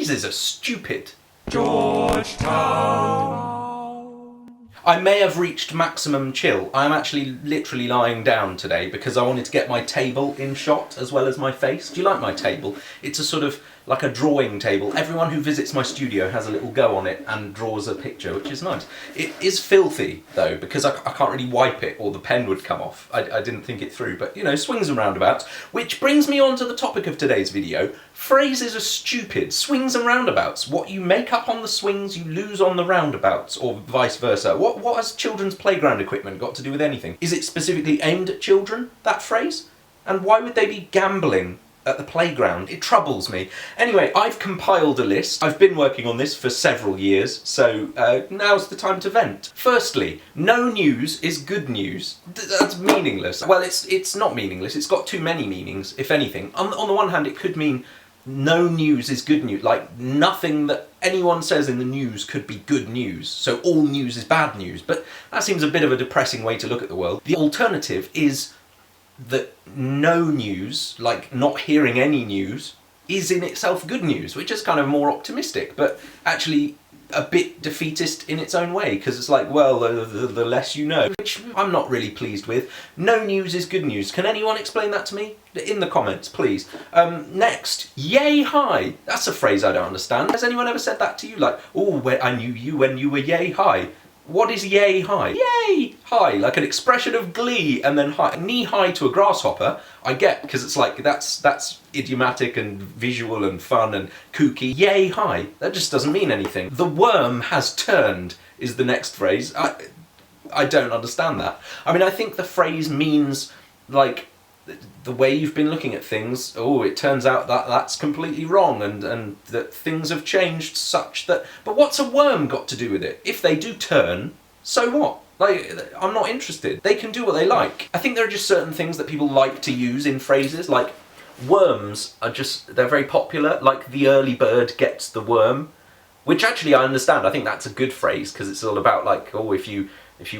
Phrases are stupid. Georgetown. I may have reached maximum chill. I'm actually literally lying down today because I wanted to get my table in shot as well as my face. Do you like my table? It's a sort of like a drawing table. Everyone who visits my studio has a little go on it and draws a picture, which is nice. It is filthy though, because I can't really wipe it or the pen would come off. I didn't think it through, but you know, swings and roundabouts. Which brings me on to the topic of today's video. Phrases are stupid. Swings and roundabouts. What you make up on the swings, you lose on the roundabouts, or vice versa. What has children's playground equipment got to do with anything? Is it specifically aimed at children, that phrase? And why would they be gambling at the playground? It troubles me. Anyway, I've compiled a list. I've been working on this for several years, so now's the time to vent. Firstly, no news is good news. That's meaningless. Well, it's not meaningless. It's got too many meanings, if anything. On the one hand, it could mean no news is good news. Like, nothing that anyone says in the news could be good news. So all news is bad news. But that seems a bit of a depressing way to look at the world. The alternative is that no news, like not hearing any news, is in itself good news, which is kind of more optimistic, but actually a bit defeatist in its own way, because it's like, well, the less you know, which I'm not really pleased with. No news is good news. Can anyone explain that to me? In the comments, please. Next, yay high. That's a phrase I don't understand. Has anyone ever said that to you? Like, oh, I knew you when you were yay high. What is yay high? Yay high, like an expression of glee, and then high. Knee high to a grasshopper, I get, because it's like, that's idiomatic and visual and fun and kooky. Yay high, that just doesn't mean anything. The worm has turned is the next phrase. I don't understand that. I mean, I think the phrase means, like, the way you've been looking at things, oh, it turns out that that's completely wrong, and that things have changed such that... But what's a worm got to do with it? If they do turn, so what? Like, I'm not interested. They can do what they like. I think there are just certain things that people like to use in phrases, like worms are just, they're very popular, like the early bird gets the worm, which actually I understand. I think that's a good phrase, because it's all about, like, oh, if you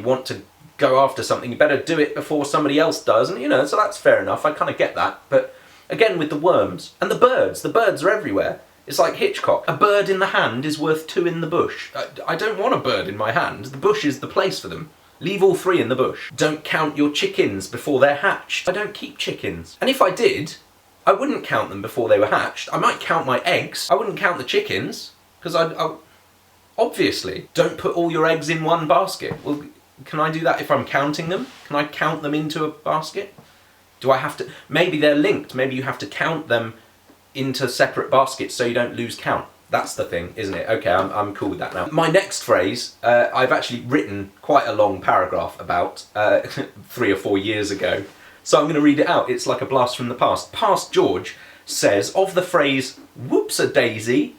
want to go after something, you better do it before somebody else does, and you know, so that's fair enough. I kind of get that. But again, with the worms and the birds are everywhere. It's like Hitchcock. A bird in the hand is worth two in the bush. I don't want a bird in my hand. The bush is the place for them. Leave all three in the bush. Don't count your chickens before they're hatched. I don't keep chickens. And if I did, I wouldn't count them before they were hatched. I might count my eggs. I wouldn't count the chickens, because I obviously, don't put all your eggs in one basket. Well, can I do that if I'm counting them? Can I count them into a basket? Do I have to... Maybe they're linked. Maybe you have to count them into separate baskets so you don't lose count. That's the thing, isn't it? Okay, I'm cool with that now. My next phrase, I've actually written quite a long paragraph about 3 or 4 years ago. So I'm going to read it out. It's like a blast from the past. Past George says of the phrase, whoops-a-daisy,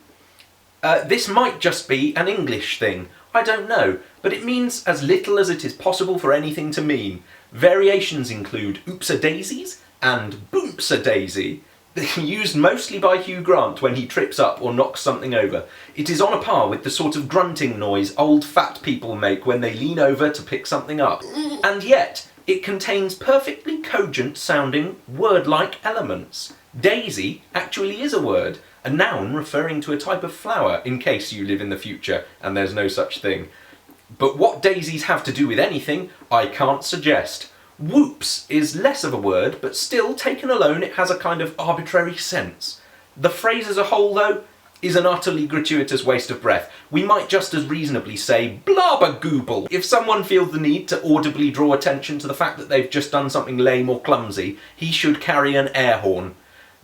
this might just be an English thing. I don't know, but it means as little as it is possible for anything to mean. Variations include oops-a-daisies and boomps-a-daisy, used mostly by Hugh Grant when he trips up or knocks something over. It is on a par with the sort of grunting noise old fat people make when they lean over to pick something up. And yet, it contains perfectly cogent sounding word-like elements. Daisy actually is a word, a noun referring to a type of flower, in case you live in the future and there's no such thing. But what daisies have to do with anything, I can't suggest. Whoops is less of a word, but still, taken alone, it has a kind of arbitrary sense. The phrase as a whole, though, is an utterly gratuitous waste of breath. We might just as reasonably say blabbergooble. If someone feels the need to audibly draw attention to the fact that they've just done something lame or clumsy, he should carry an air horn.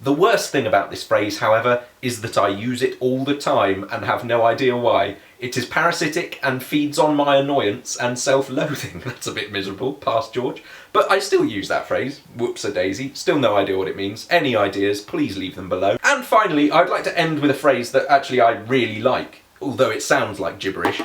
The worst thing about this phrase, however, is that I use it all the time and have no idea why. It is parasitic and feeds on my annoyance and self-loathing. That's a bit miserable, past George. But I still use that phrase, whoops-a-daisy. Still no idea what it means. Any ideas, please leave them below. And finally, I'd like to end with a phrase that actually I really like, although it sounds like gibberish.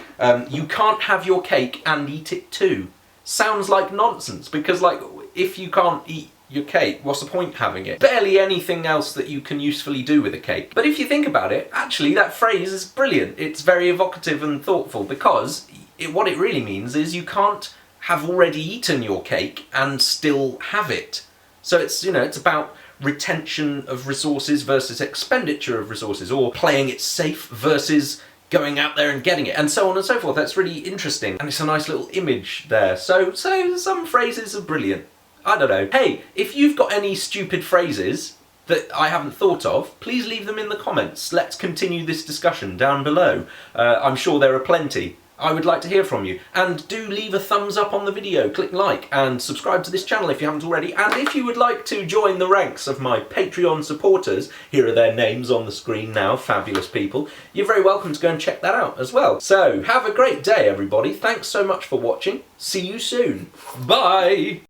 You can't have your cake and eat it too. Sounds like nonsense, because, like, if you can't eat your cake, what's the point having it? Barely anything else that you can usefully do with a cake. But if you think about it, actually that phrase is brilliant. It's very evocative and thoughtful, because what it really means is you can't have already eaten your cake and still have it. So it's, you know, it's about retention of resources versus expenditure of resources, or playing it safe versus going out there and getting it, and so on and so forth. That's really interesting, and it's a nice little image there. So some phrases are brilliant. I don't know. Hey, if you've got any stupid phrases that I haven't thought of, please leave them in the comments. Let's continue this discussion down below. I'm sure there are plenty. I would like to hear from you. And do leave a thumbs up on the video, click like, and subscribe to this channel if you haven't already. And if you would like to join the ranks of my Patreon supporters, here are their names on the screen now, fabulous people, you're very welcome to go and check that out as well. So, have a great day everybody, thanks so much for watching, see you soon, bye!